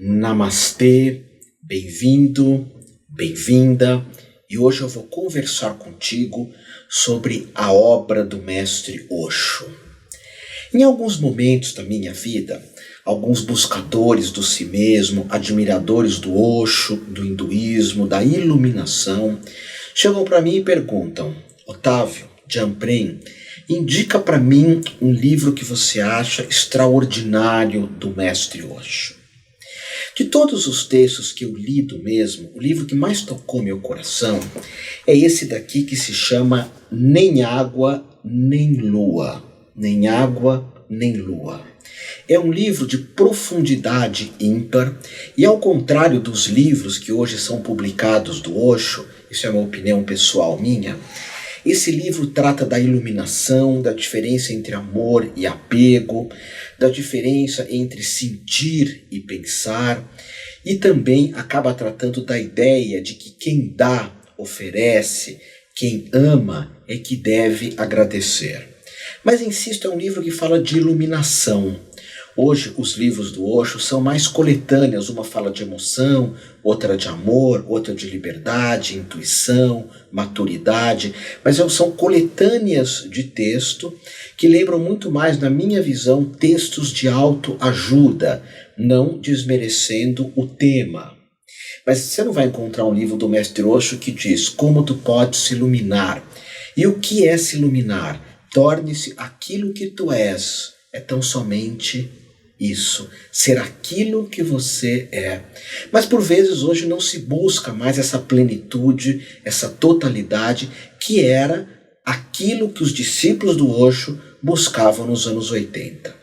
Namastê, bem-vindo, bem-vinda, e hoje eu vou conversar contigo sobre a obra do Mestre Osho. Em alguns momentos da minha vida, alguns buscadores do si mesmo, admiradores do Osho, do hinduísmo, da iluminação, chegam para mim e perguntam: Otávio, Jamprem, indica para mim um livro que você acha extraordinário do Mestre Osho. De todos os textos que eu li do mesmo, o livro que mais tocou meu coração é esse daqui que se chama Nem Água, Nem Lua. Nem Água, Nem Lua. É um livro de profundidade ímpar e, ao contrário dos livros que hoje são publicados do Osho, isso é uma opinião pessoal minha, esse livro trata da iluminação, da diferença entre amor e apego, da diferença entre sentir e pensar, e também acaba tratando da ideia de que quem dá, oferece, quem ama é que deve agradecer. Mas insisto, é um livro que fala de iluminação. Hoje os livros do Osho são mais coletâneas, uma fala de emoção, outra de amor, outra de liberdade, intuição, maturidade, mas são coletâneas de texto que lembram muito mais, na minha visão, textos de autoajuda, não desmerecendo o tema. Mas você não vai encontrar um livro do Mestre Osho que diz como tu podes se iluminar. E o que é se iluminar? Torne-se aquilo que tu és. É tão somente isso, ser aquilo que você é. Mas por vezes hoje não se busca mais essa plenitude, essa totalidade que era aquilo que os discípulos do Osho buscavam nos anos 80.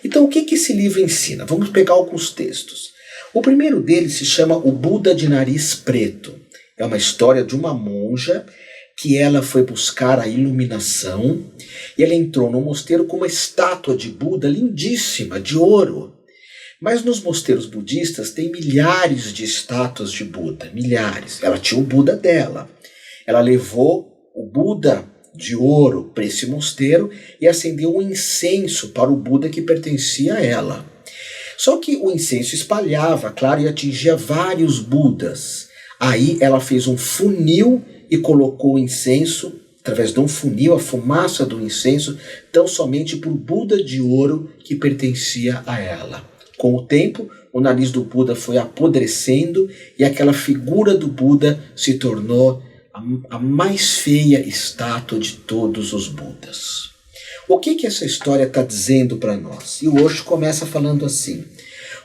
Então o que esse livro ensina? Vamos pegar alguns textos. O primeiro deles se chama O Buda de Nariz Preto. É uma história de uma monja que ela foi buscar a iluminação e ela entrou no mosteiro com uma estátua de Buda lindíssima, de ouro. Mas nos mosteiros budistas tem milhares de estátuas de Buda, milhares. Ela tinha o Buda dela. Ela levou o Buda de ouro para esse mosteiro e acendeu um incenso para o Buda que pertencia a ela. Só que o incenso espalhava, claro, e atingia vários Budas. Aí ela fez um funil e colocou o incenso, através de um funil, a fumaça do incenso, tão somente para o Buda de ouro que pertencia a ela. Com o tempo, o nariz do Buda foi apodrecendo e aquela figura do Buda se tornou a mais feia estátua de todos os Budas. O que essa história está dizendo para nós? E o Osho começa falando assim: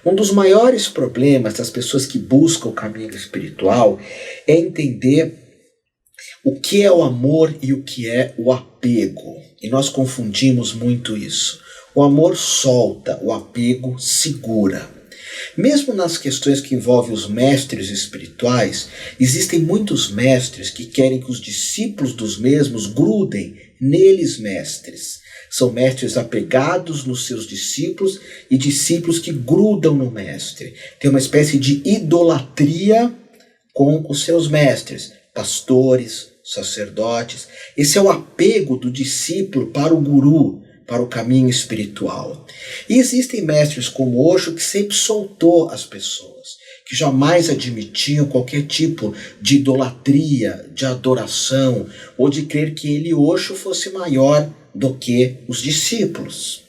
um dos maiores problemas das pessoas que buscam o caminho espiritual é entender o que é o amor e o que é o apego. E nós confundimos muito isso. O amor solta, o apego segura. Mesmo nas questões que envolvem os mestres espirituais, existem muitos mestres que querem que os discípulos dos mesmos grudem neles mestres. São mestres apegados nos seus discípulos e discípulos que grudam no mestre. Tem uma espécie de idolatria com os seus mestres, pastores, sacerdotes. Esse é o apego do discípulo para o guru, para o caminho espiritual. E existem mestres como Osho que sempre soltou as pessoas, que jamais admitiam qualquer tipo de idolatria, de adoração, ou de crer que ele, Osho, fosse maior do que os discípulos.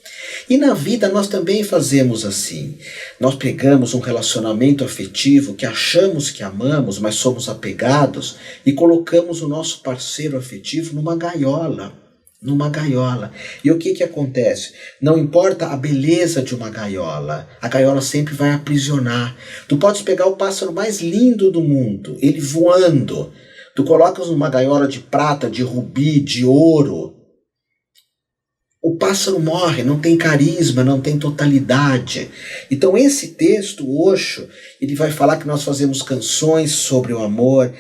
E na vida nós também fazemos assim. Nós pegamos um relacionamento afetivo que achamos que amamos, mas somos apegados, e colocamos o nosso parceiro afetivo numa gaiola. E o que acontece? Não importa a beleza de uma gaiola, a gaiola sempre vai aprisionar. Tu podes pegar o pássaro mais lindo do mundo, ele voando. Tu colocas numa gaiola de prata, de rubi, de ouro, o pássaro morre, não tem carisma, não tem totalidade. Então esse texto, Osho, ele vai falar que nós fazemos canções sobre o amor,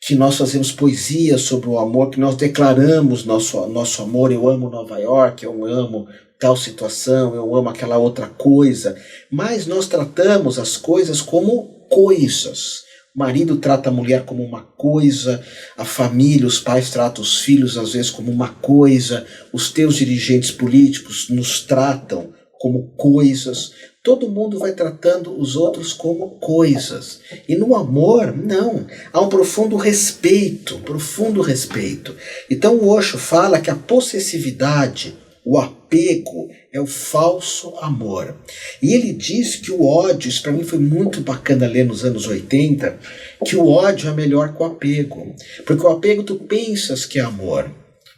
que nós fazemos poesia sobre o amor, que nós declaramos nosso amor. Eu amo Nova York, eu amo tal situação, eu amo aquela outra coisa. Mas nós tratamos as coisas como coisas. O marido trata a mulher como uma coisa, a família, os pais tratam os filhos às vezes como uma coisa, os teus dirigentes políticos nos tratam como coisas, todo mundo vai tratando os outros como coisas. E no amor, não. Há um profundo respeito, profundo respeito. Então o Osho fala que a possessividade, o apego, é o falso amor. E ele diz que o ódio, isso para mim foi muito bacana ler nos anos 80, que o ódio é melhor que o apego. Porque o apego tu pensas que é amor.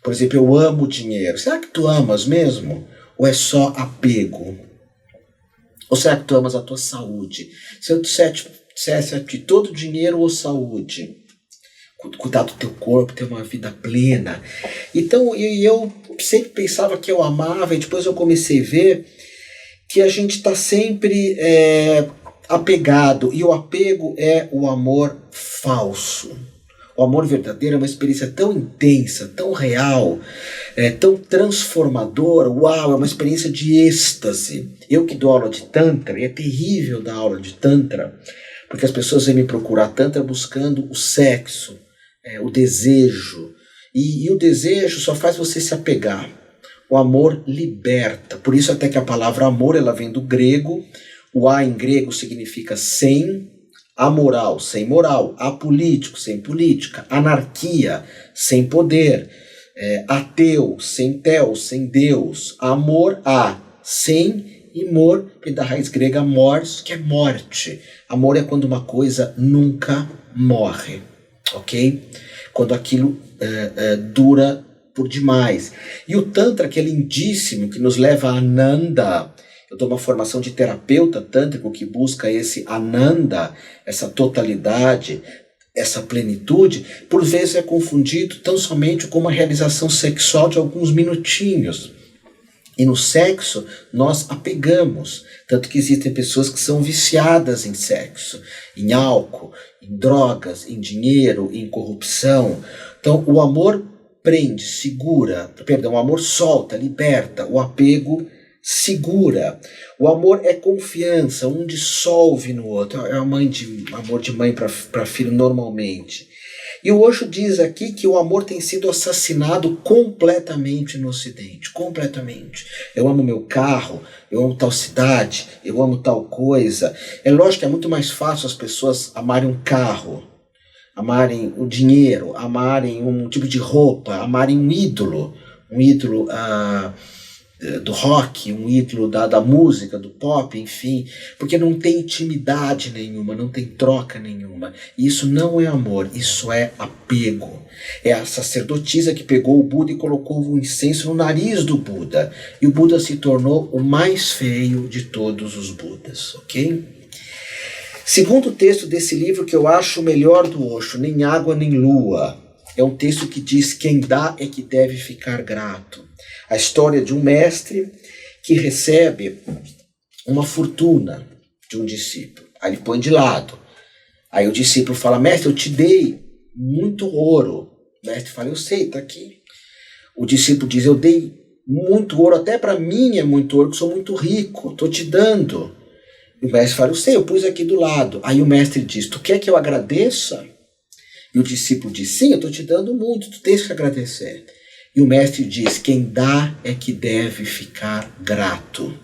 Por exemplo, eu amo dinheiro. Será que tu amas mesmo? Ou é só apego? Ou será que tu amas a tua saúde? Se eu dissesse aqui todo dinheiro ou saúde, cuidar do teu corpo, ter uma vida plena. Então eu sempre pensava que eu amava, e depois eu comecei a ver que a gente está sempre apegado, e o apego é o amor falso. O amor verdadeiro é uma experiência tão intensa, tão real, tão transformadora. Uau, é uma experiência de êxtase. Eu que dou aula de Tantra, e é terrível dar aula de Tantra, porque as pessoas vêm me procurar Tantra buscando o sexo, o desejo. E o desejo só faz você se apegar. O amor liberta. Por isso até que a palavra amor ela vem do grego. O a em grego significa sem, amoral, sem moral, apolítico, sem política, anarquia, sem poder, ateu, sem tel, sem Deus, amor a, sem e mor, que da raiz grega mors, que é morte. Amor é quando uma coisa nunca morre, ok? Quando aquilo dura por demais. E o Tantra, que é lindíssimo, que nos leva a Ananda. Eu dou uma formação de terapeuta tântrico que busca esse Ananda, essa totalidade, essa plenitude, por vezes é confundido tão somente com uma realização sexual de alguns minutinhos. E no sexo nós apegamos, tanto que existem pessoas que são viciadas em sexo, em álcool, em drogas, em dinheiro, em corrupção. Então o amor prende, segura, o amor solta, liberta, o apego segura. O amor é confiança, um dissolve no outro. É amor de mãe para filho normalmente. E o Osho diz aqui que o amor tem sido assassinado completamente no Ocidente, completamente. Eu amo meu carro, eu amo tal cidade, eu amo tal coisa. É lógico que é muito mais fácil as pessoas amarem um carro, amarem o dinheiro, amarem um tipo de roupa, amarem um ídolo do rock, um ídolo da música, do pop, enfim, porque não tem intimidade nenhuma, não tem troca nenhuma. E isso não é amor, isso é apego. É a sacerdotisa que pegou o Buda e colocou o incenso no nariz do Buda. E o Buda se tornou o mais feio de todos os Budas, ok? Segundo texto desse livro que eu acho o melhor do Osho, Nem Água Nem Lua. É um texto que diz: quem dá é que deve ficar grato. A história de um mestre que recebe uma fortuna de um discípulo. Aí ele põe de lado. Aí o discípulo fala: mestre, eu te dei muito ouro. O mestre fala: eu sei, está aqui. O discípulo diz: eu dei muito ouro, até para mim é muito ouro, que sou muito rico, estou te dando. E o mestre fala: eu sei, eu pus aqui do lado. Aí o mestre diz: tu quer que eu agradeça? E o discípulo diz: sim, eu estou te dando muito, tu tens que agradecer. E o mestre diz: quem dá é que deve ficar grato.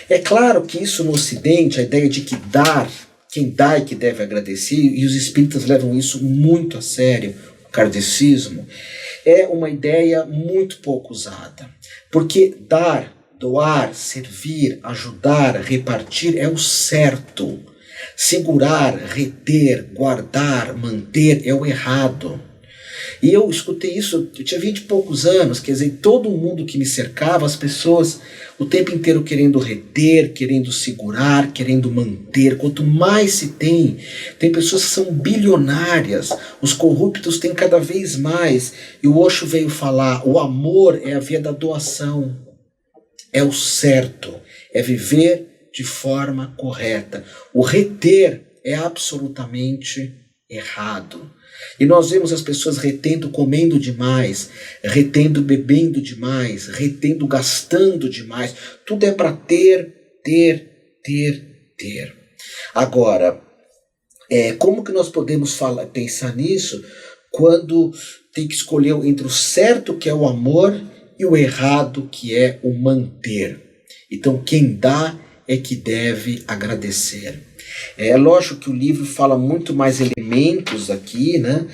É claro que isso no Ocidente, a ideia de que quem dá é que deve agradecer, e os espíritas levam isso muito a sério, o kardecismo, é uma ideia muito pouco usada. Porque dar, doar, servir, ajudar, repartir é o certo. Segurar, reter, guardar, manter é o errado. E eu escutei isso, eu tinha 20 e poucos anos, quer dizer, todo mundo que me cercava, as pessoas o tempo inteiro querendo reter, querendo segurar, querendo manter. Quanto mais se tem pessoas que são bilionárias, os corruptos têm cada vez mais. E o Osho veio falar: o amor é a via da doação, é o certo, é viver de forma correta. O reter é absolutamente errado. E nós vemos as pessoas retendo, comendo demais, retendo, bebendo demais, retendo, gastando demais. Tudo é para ter. Agora, como que nós podemos pensar nisso quando tem que escolher entre o certo, que é o amor, e o errado, que é o manter? Então, quem dá é que deve agradecer. É lógico que o livro fala muito mais elementos aqui, né?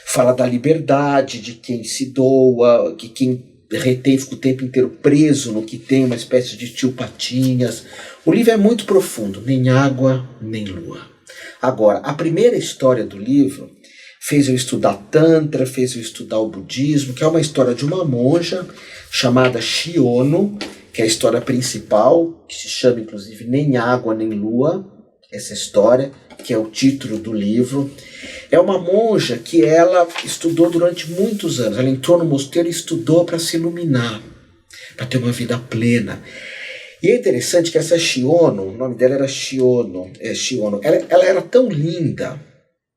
Fala da liberdade, de quem se doa, que quem retém fica o tempo inteiro preso no que tem, uma espécie de tio Patinhas. O livro é muito profundo, nem água, nem lua. Agora, a primeira história do livro fez eu estudar Tantra, fez eu estudar o budismo, que é uma história de uma monja chamada Shiono, que é a história principal, que se chama inclusive Nem Água Nem Lua, essa história, que é o título do livro. É uma monja que ela estudou durante muitos anos. Ela entrou no mosteiro e estudou para se iluminar, para ter uma vida plena. E é interessante que essa Shiono, o nome dela era Shiono, ela era tão linda,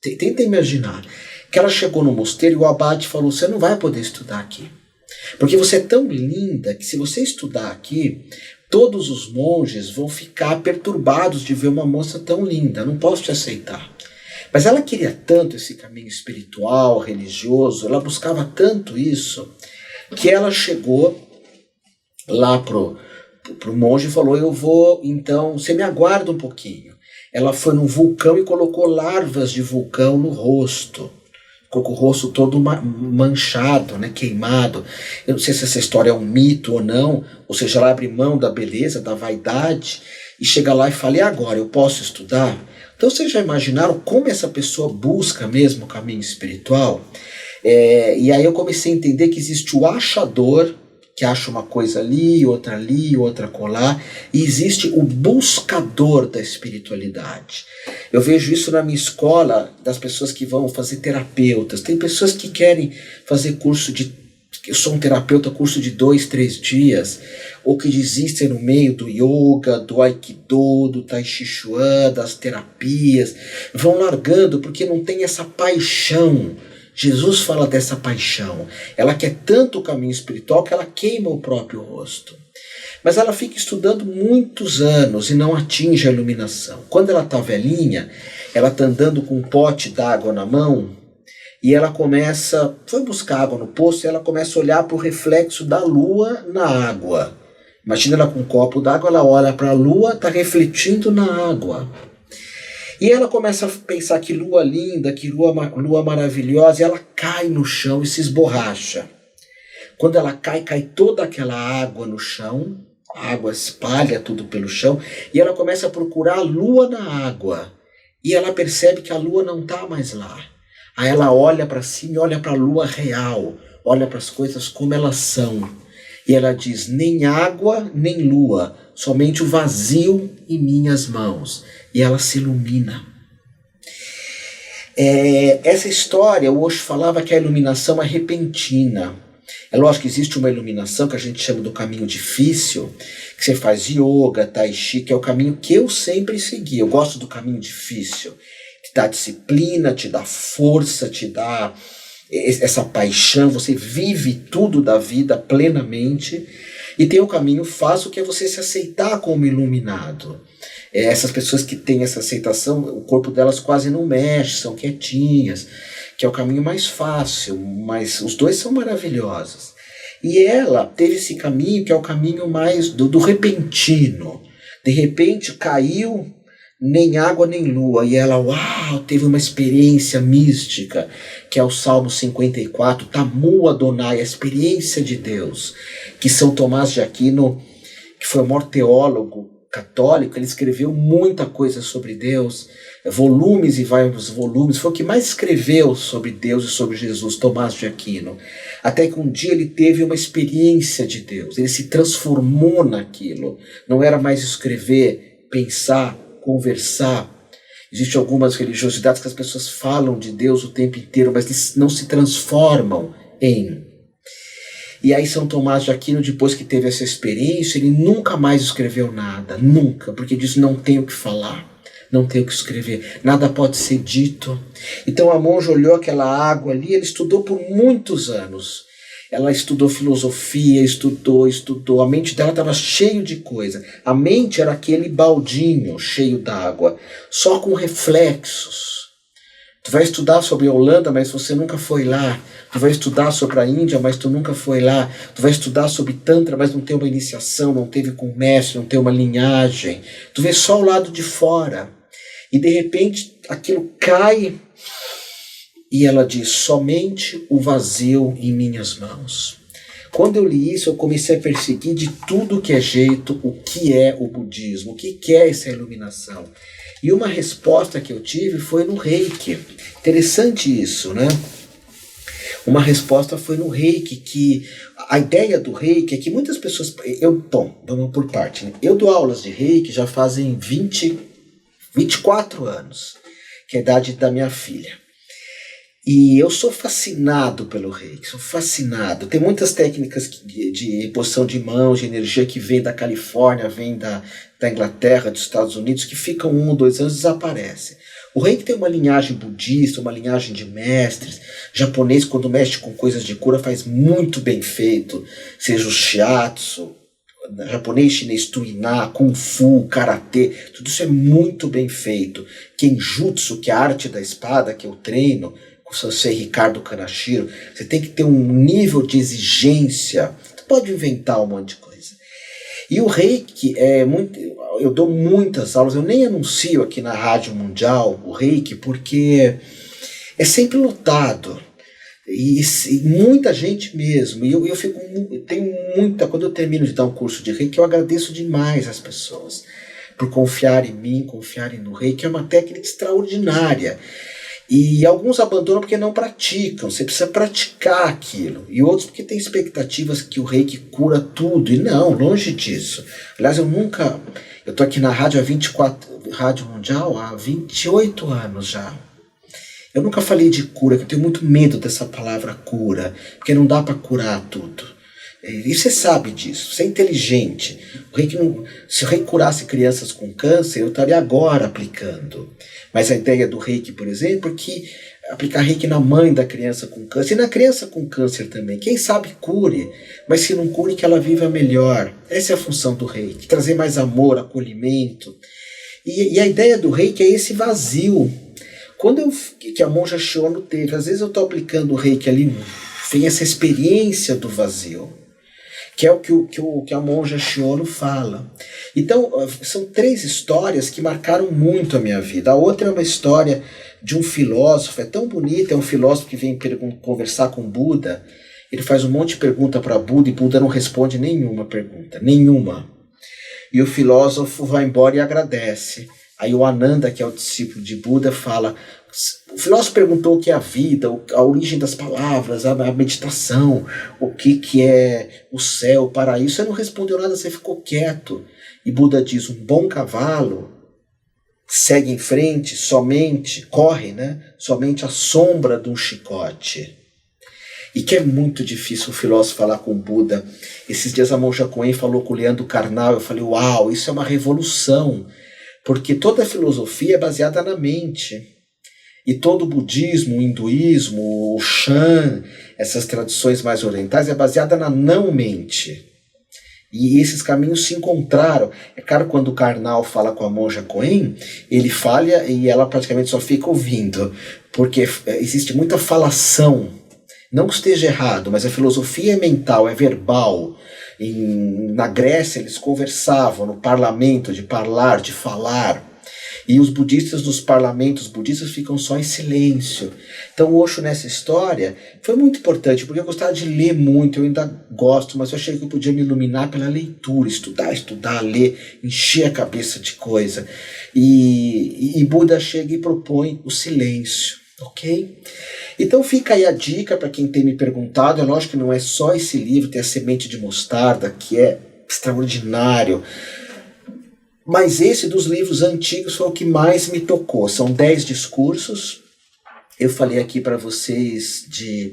tenta imaginar, que ela chegou no mosteiro e o abade falou: você não vai poder estudar aqui, porque você é tão linda que se você estudar aqui, todos os monges vão ficar perturbados de ver uma moça tão linda, não posso te aceitar. Mas ela queria tanto esse caminho espiritual, religioso, ela buscava tanto isso, que ela chegou lá pro monge e falou: eu vou, então, você me aguarda um pouquinho. Ela foi num vulcão e colocou larvas de vulcão no rosto. Ficou com o rosto todo manchado, né, queimado. Eu não sei se essa história é um mito ou não, ou seja, ela abre mão da beleza, da vaidade, e chega lá e fala: e agora, eu posso estudar? Então vocês já imaginaram como essa pessoa busca mesmo o caminho espiritual? E aí eu comecei a entender que existe o achador, que acha uma coisa ali, outra colar, e existe o buscador da espiritualidade. Eu vejo isso na minha escola, das pessoas que vão fazer terapeutas. Tem pessoas que querem fazer curso de... Eu sou um terapeuta, curso de 2, 3 dias, ou que desistem no meio do yoga, do aikido, do tai chi chuan, das terapias, vão largando porque não tem essa paixão. Jesus fala dessa paixão. Ela quer tanto o caminho espiritual que ela queima o próprio rosto. Mas ela fica estudando muitos anos e não atinge a iluminação. Quando ela está velhinha, ela está andando com um pote d'água na mão e ela foi buscar água no poço e ela começa a olhar para o reflexo da lua na água. Imagina ela com um copo d'água, ela olha para a lua, está refletindo na água. E ela começa a pensar que lua linda, que lua maravilhosa, e ela cai no chão e se esborracha. Quando ela cai toda aquela água no chão, a água espalha tudo pelo chão, e ela começa a procurar a lua na água. E ela percebe que a lua não está mais lá. Aí ela olha para cima e olha para a lua real, olha para as coisas como elas são. E ela diz: nem água, nem lua, somente o vazio em minhas mãos. E ela se ilumina. Essa história, o Osho falava que a iluminação é repentina. É lógico que existe uma iluminação que a gente chama do caminho difícil, que você faz yoga, tai chi, que é o caminho que eu sempre segui. Eu gosto do caminho difícil. Te dá disciplina, te dá força, te dá essa paixão, você vive tudo da vida plenamente. E tem o caminho fácil, que é você se aceitar como iluminado. Essas pessoas que têm essa aceitação, o corpo delas quase não mexe, são quietinhas, que é o caminho mais fácil, mas os dois são maravilhosos. E ela teve esse caminho que é o caminho mais do repentino. De repente caiu, nem água nem lua, e ela, uau, teve uma experiência mística, que é o Salmo 54, Tamu Adonai, a experiência de Deus, que São Tomás de Aquino, que foi o maior teólogo católico, ele escreveu muita coisa sobre Deus, volumes e vários volumes, foi o que mais escreveu sobre Deus e sobre Jesus, Tomás de Aquino, até que um dia ele teve uma experiência de Deus, ele se transformou naquilo, não era mais escrever, pensar, conversar. Existem algumas religiosidades que as pessoas falam de Deus o tempo inteiro, mas não se transformam em. E aí São Tomás de Aquino, depois que teve essa experiência, ele nunca mais escreveu nada, nunca, porque disse: não tenho o que falar, não tenho o que escrever, nada pode ser dito. Então a monja olhou aquela água ali, ela estudou por muitos anos. Ela estudou filosofia, estudou, a mente dela estava cheia de coisa. A mente era aquele baldinho cheio d'água, só com reflexos. Tu vai estudar sobre a Holanda, mas você nunca foi lá. Tu vai estudar sobre a Índia, mas tu nunca foi lá. Tu vai estudar sobre Tantra, mas não tem uma iniciação, não teve com mestre, não tem uma linhagem. Tu vê só o lado de fora. E de repente aquilo cai e ela diz: somente o vazio em minhas mãos. Quando eu li isso, eu comecei a perseguir de tudo que é jeito o que é o budismo, o que é essa iluminação. E uma resposta que eu tive foi no Reiki. Interessante isso, né? Uma resposta foi no Reiki, que a ideia do Reiki é que muitas pessoas... Bom, vamos por parte, né? Eu dou aulas de Reiki já fazem 24 anos, que é a idade da minha filha. E eu sou fascinado pelo Reiki, sou fascinado. Tem muitas técnicas de posição de mãos, de energia que vem da Califórnia, vem da Inglaterra, dos Estados Unidos, que ficam 1 ou 2 anos e desaparecem. O Reiki tem uma linhagem budista, uma linhagem de mestres. Japonês, quando mexe com coisas de cura, faz muito bem feito. Seja o shiatsu, japonês, chinês, tuiná, kung fu, karatê, tudo isso é muito bem feito. Kenjutsu, que é a arte da espada, que eu treino, com o sensei Ricardo Kanashiro, você tem que ter um nível de exigência. Você pode inventar um monte de coisa. E o Reiki é muito... Eu dou muitas aulas, eu nem anuncio aqui na Rádio Mundial o Reiki, porque é sempre lotado. E muita gente mesmo. E eu fico... Tenho muita... Quando eu termino de dar um curso de Reiki, eu agradeço demais as pessoas por confiar em mim, confiarem no Reiki. É uma técnica extraordinária. E alguns abandonam porque não praticam. Você precisa praticar aquilo. E outros porque têm expectativas que o Reiki cura tudo. E não, longe disso. Aliás, eu tô aqui na Rádio Rádio Mundial há 28 anos já. Eu nunca falei de cura, que eu tenho muito medo dessa palavra cura, porque não dá para curar tudo. E você sabe disso, você é inteligente. Se o Reiki curasse crianças com câncer, eu estaria agora aplicando. Mas a ideia do Reiki, por exemplo, é que aplicar Reiki na mãe da criança com câncer, e na criança com câncer também. Quem sabe cure, mas se não cure, que ela viva melhor. Essa é a função do Reiki, trazer mais amor, acolhimento. E a ideia do Reiki é esse vazio. Que a monja Shiono teve, às vezes eu estou aplicando o Reiki ali, vem essa experiência do vazio, que é o que a monja Shiono fala. Então, são 3 histórias que marcaram muito a minha vida. A outra é uma história de um filósofo, é tão bonita, é um filósofo que vem conversar com Buda. Ele faz um monte de pergunta para Buda e Buda não responde nenhuma pergunta, nenhuma. E o filósofo vai embora e agradece. Aí o Ananda, que é o discípulo de Buda, fala... O filósofo perguntou o que é a vida, a origem das palavras, a meditação, o que é o céu, o paraíso. Você não respondeu nada, você ficou quieto. E Buda diz: um bom cavalo segue em frente corre, somente à sombra de um chicote. E que é muito difícil o filósofo falar com Buda. Esses dias a monja Coen falou com o Leandro Carnal, eu falei: uau, isso é uma revolução. Porque toda a filosofia é baseada na mente. E todo o budismo, o hinduísmo, o Shan, essas tradições mais orientais, é baseada na não-mente. E esses caminhos se encontraram. É claro, quando o Karnal fala com a monja Coen, ele falha e ela praticamente só fica ouvindo. Porque existe muita falação. Não que esteja errado, mas a filosofia é mental, é verbal. Na Grécia eles conversavam no parlamento, de parlar, de falar. E os budistas nos parlamentos budistas ficam só em silêncio. Então o Osho nessa história foi muito importante, porque eu gostava de ler muito, eu ainda gosto, mas eu achei que eu podia me iluminar pela leitura, estudar, ler, encher a cabeça de coisa. E Buda chega e propõe o silêncio, ok? Então fica aí a dica para quem tem me perguntado. É lógico que não é só esse livro, tem a Semente de Mostarda, que é extraordinário. Mas esse dos livros antigos foi o que mais me tocou. São 10 discursos. Eu falei aqui para você de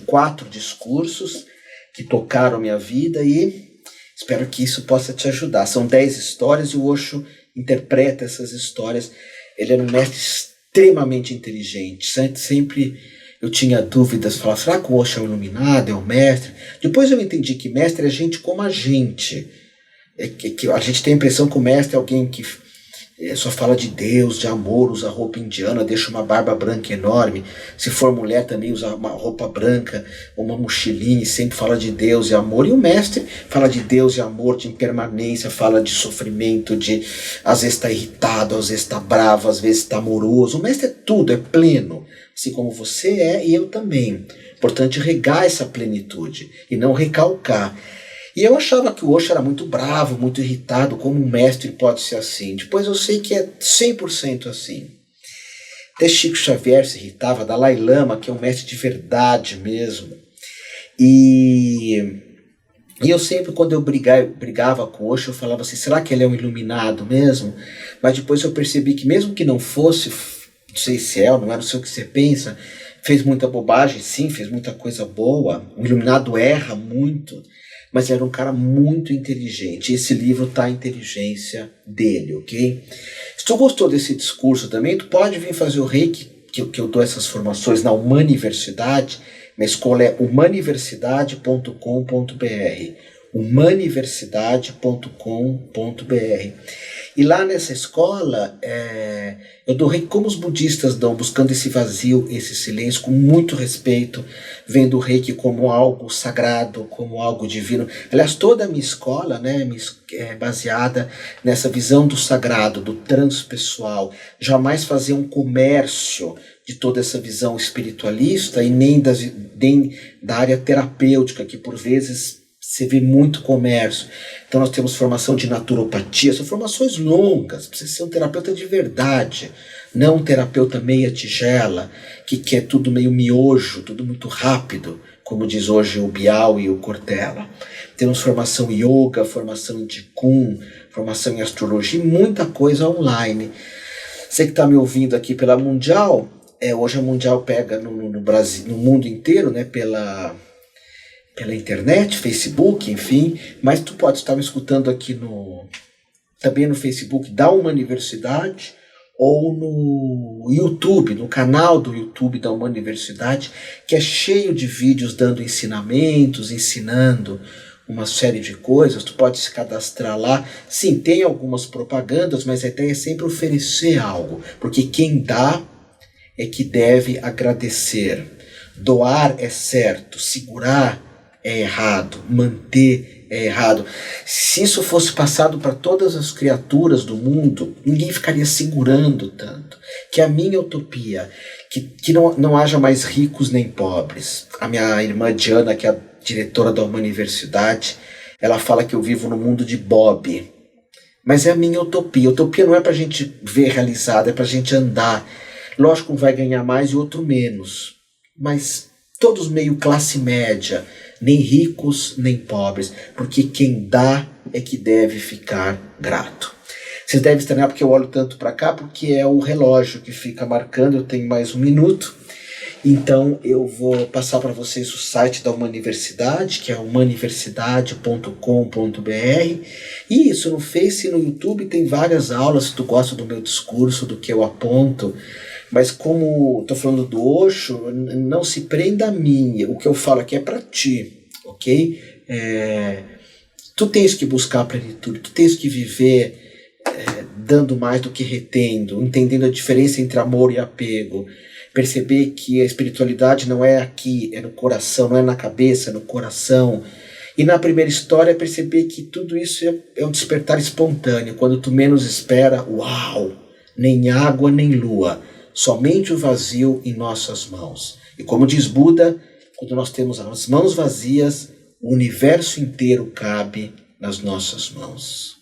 4 discursos que tocaram minha vida e espero que isso possa te ajudar. São 10 histórias e o Osho interpreta essas histórias. Ele era um mestre extremamente inteligente. Sempre eu tinha dúvidas, falava: será que o Osho é um iluminado, é um mestre? Depois eu entendi que mestre é gente como a gente. Que a gente tem a impressão que o mestre é alguém que só fala de Deus, de amor, usa roupa indiana, deixa uma barba branca enorme. Se for mulher também usa uma roupa branca, uma mochilinha, e sempre fala de Deus e amor. E o mestre fala de Deus e amor, de impermanência, fala de sofrimento, de às vezes está irritado, às vezes está bravo, às vezes está amoroso. O mestre é tudo, é pleno, assim como você é e eu também. Importante regar essa plenitude e não recalcar. E eu achava que o Osho era muito bravo, muito irritado, como um mestre pode ser assim. Depois eu sei que é 100% assim. Até Chico Xavier se irritava, Dalai Lama, que é um mestre de verdade mesmo. E eu sempre, quando eu brigava com o Osho, eu falava assim, será que ele é um iluminado mesmo? Mas depois eu percebi que mesmo que não fosse, não sei se é ou não é, não sei o que você pensa, fez muita bobagem, sim, fez muita coisa boa. O iluminado erra muito. Mas era um cara muito inteligente. Esse livro está a inteligência dele, ok? Se tu gostou desse discurso também, tu pode vir fazer o Reiki, que eu dou essas formações na Humaniversidade. Minha escola é humaniversidade.com.br. humaniversidade.com.br. E lá nessa escola, eu dou Reiki como os budistas dão, buscando esse vazio, esse silêncio, com muito respeito, vendo o Reiki como algo sagrado, como algo divino. Aliás, toda a minha escola, né, é baseada nessa visão do sagrado, do transpessoal. Jamais fazer um comércio de toda essa visão espiritualista e nem da área terapêutica, que por vezes você vê muito comércio. Então nós temos formação de naturopatia, são formações longas, precisa ser um terapeuta de verdade, não um terapeuta meia tigela, que quer tudo meio miojo, tudo muito rápido, como diz hoje o Bial e o Cortella. Temos formação em yoga, formação em Qigong, formação em astrologia e muita coisa online. Você que está me ouvindo aqui pela Mundial, hoje a Mundial pega no Brasil, no mundo inteiro, né, pela internet, Facebook, enfim, mas tu pode estar me escutando aqui também no Facebook da Humaniversidade ou no YouTube, no canal do YouTube da Humaniversidade, que é cheio de vídeos dando ensinamentos, ensinando uma série de coisas. Tu pode se cadastrar lá. Sim, tem algumas propagandas, mas a ideia é sempre oferecer algo, porque quem dá é que deve agradecer. Doar é certo, segurar é errado, manter é errado. Se isso fosse passado para todas as criaturas do mundo, ninguém ficaria segurando tanto. Que a minha utopia, que não haja mais ricos nem pobres. A minha irmã Diana, que é a diretora da Humaniversidade, ela fala que eu vivo no mundo de Bob. Mas é a minha utopia. Utopia não é para a gente ver realizada, é para a gente andar. Lógico, um vai ganhar mais e outro menos. Mas todos meio classe média, nem ricos nem pobres, porque quem dá é que deve ficar grato. Vocês devem estranhar porque eu olho tanto para cá, porque é o relógio que fica marcando, eu tenho mais 1 minuto, então eu vou passar para vocês o site da Humaniversidade, que é humaniversidade.com.br, e isso no Face e no YouTube tem várias aulas, se tu gosta do meu discurso, do que eu aponto. Mas como estou falando do Osho, não se prenda a mim. O que eu falo aqui é para ti, ok? Tu tens que buscar a plenitude, tu tens que viver dando mais do que retendo, entendendo a diferença entre amor e apego. Perceber que a espiritualidade não é aqui, é no coração, não é na cabeça, é no coração. E na primeira história perceber que tudo isso é um despertar espontâneo. Quando tu menos espera, uau! Nem água, nem lua. Somente o vazio em nossas mãos. E como diz Buda, quando nós temos as mãos vazias, o universo inteiro cabe nas nossas mãos.